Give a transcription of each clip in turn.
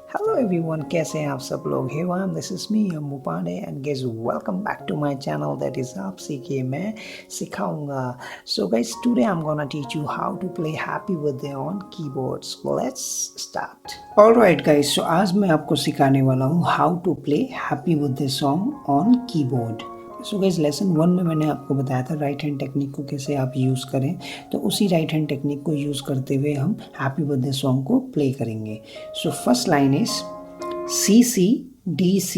Hello everyone, कैसे हैं आप सब लोग। हे वाम, this is me Ammu Pande and guys welcome back to my channel that is आप सीखिए मैं सिखाऊंगा। So guys, today I am gonna teach you how to play happy birthday on keyboards. Let's start. Alright guys, so आज मैं आपको सिखाने वाला हूँ how to play happy birthday song on keyboard. So guys, lesson 1 में मैंने आपको बताया था राइट हैंड टेक्निक को कैसे आप यूज़ करें, तो उसी राइट हैंड टेक्निक को यूज़ करते हुए हम हैप्पी बर्थडे सॉन्ग को प्ले करेंगे। So first line is CCDCFE।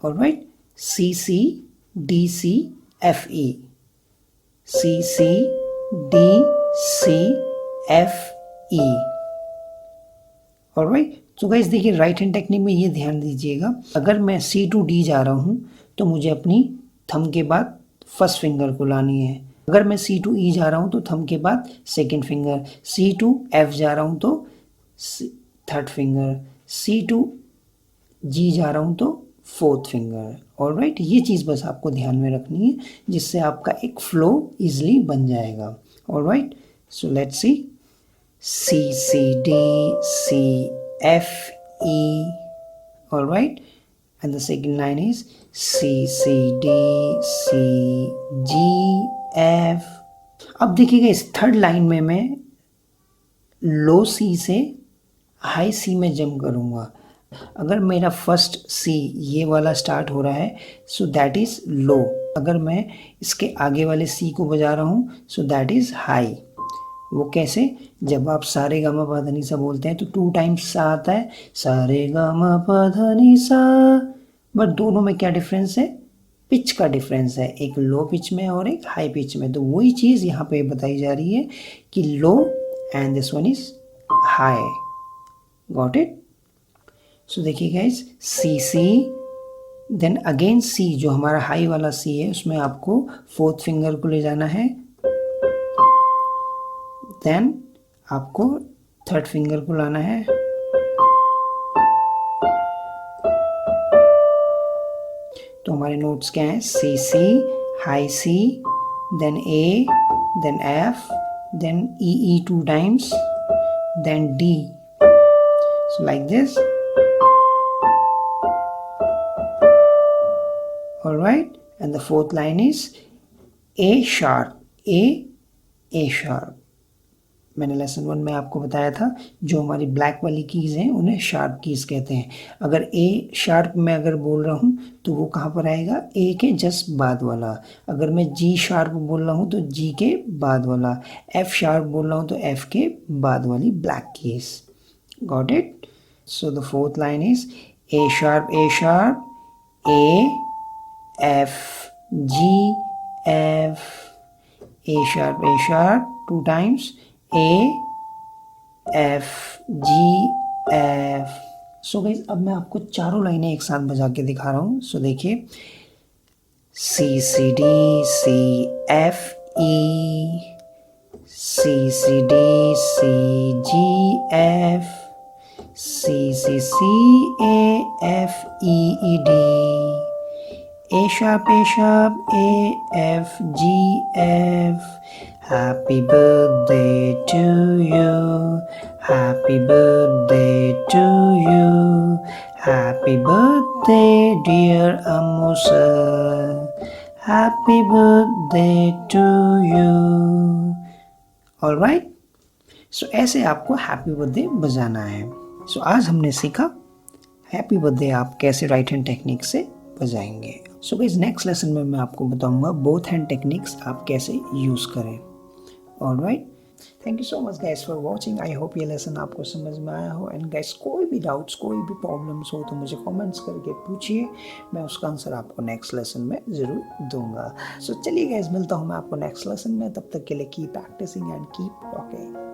Alright, CCDCFE, CCDCFE। Alright, तो गाइस देखिए राइट हैंड टेक्निक में ये ध्यान दीजिएगा, अगर मैं C to D जा रहा हूँ तो मुझे अपनी थंब के बाद फर्स्ट फिंगर को लानी है। अगर मैं C to E जा रहा हूँ तो थंब के बाद second finger, C to F जा रहा हूँ तो third finger, C to G जा रहा हूँ तो फोर्थ फिंगर। ऑलराइट, ये चीज़ बस आपको ध्यान में रखनी है जिससे आपका एक फ्लो इजिली बन जाएगा। Alright, so let's see CCDCFE. All right, and the second line is CCDCGF. अब देखिएगा इस थर्ड लाइन में मैं लो सी से हाई सी में जंप करूँगा। अगर मेरा फर्स्ट सी ये वाला स्टार्ट हो रहा है सो दैट इज़ लो, अगर मैं इसके आगे वाले सी को बजा रहा हूँ सो दैट इज़ हाई। वो कैसे, जब आप सारे गा मा पा धा नी सा बोलते हैं तो 2 टाइम्स सा आता है, सारे गा मा पा धा नी सा, बट दोनों में क्या डिफरेंस है, पिच का डिफरेंस है, एक लो पिच में और एक हाई पिच में। तो वही चीज़ यहाँ पे बताई जा रही है कि low and this one is high. Got it. So देखिए guys, C C then again C, जो हमारा हाई वाला सी है उसमें आपको फोर्थ फिंगर को ले जाना है, देन आपको थर्ड फिंगर को लाना है, तो हमारे नोट्स क्या हैं, C C, high C, then A, then F, then E E 2 times, then D, so like this. Alright, and the fourth line is A sharp, A sharp. मैंने lesson 1 में आपको बताया था जो हमारी ब्लैक वाली कीज़ हैं उन्हें शार्प कीज़ कहते हैं। अगर ए शार्प में अगर बोल रहा हूँ तो वो कहाँ पर आएगा, ए के जस्ट बाद वाला। अगर मैं जी शार्प बोल रहा हूँ तो जी के बाद वाला, एफ शार्प बोल रहा हूँ तो एफ के बाद वाली black keys. Got it. So the fourth line is A sharp, A F G F, A sharp 2 times, A F G F. So guys, अब मैं आपको चारों लाइनें एक साथ बजा के दिखा रहा हूँ। सो देखिए, C C D C F E, C C D C G F, C C C A F E E D, A sharp A F G F. Happy birthday to you, happy birthday to you, happy birthday dear Ammu sir, happy birthday to you. Alright, so ऐसे आपको happy birthday बजाना है। सो आज हमने सीखा happy birthday आप कैसे right hand technique से बजाएंगे। सो गाइस, नेक्स्ट लेसन में मैं आपको बताऊंगा बोथ हैंड टेक्निक्स आप कैसे यूज़ करें। Alright, thank you so much guys for watching. I hope ये लेसन आपको समझ में आया हो। एंड गाइस, कोई भी डाउट्स, कोई भी प्रॉब्लम्स हो तो मुझे कमेंट्स करके पूछिए, मैं उसका आंसर आपको नेक्स्ट लेसन में ज़रूर दूंगा। सो चलिए गाइस, मिलता हूँ मैं आपको नेक्स्ट लेसन में। तब तक के लिए keep practising and keep rocking.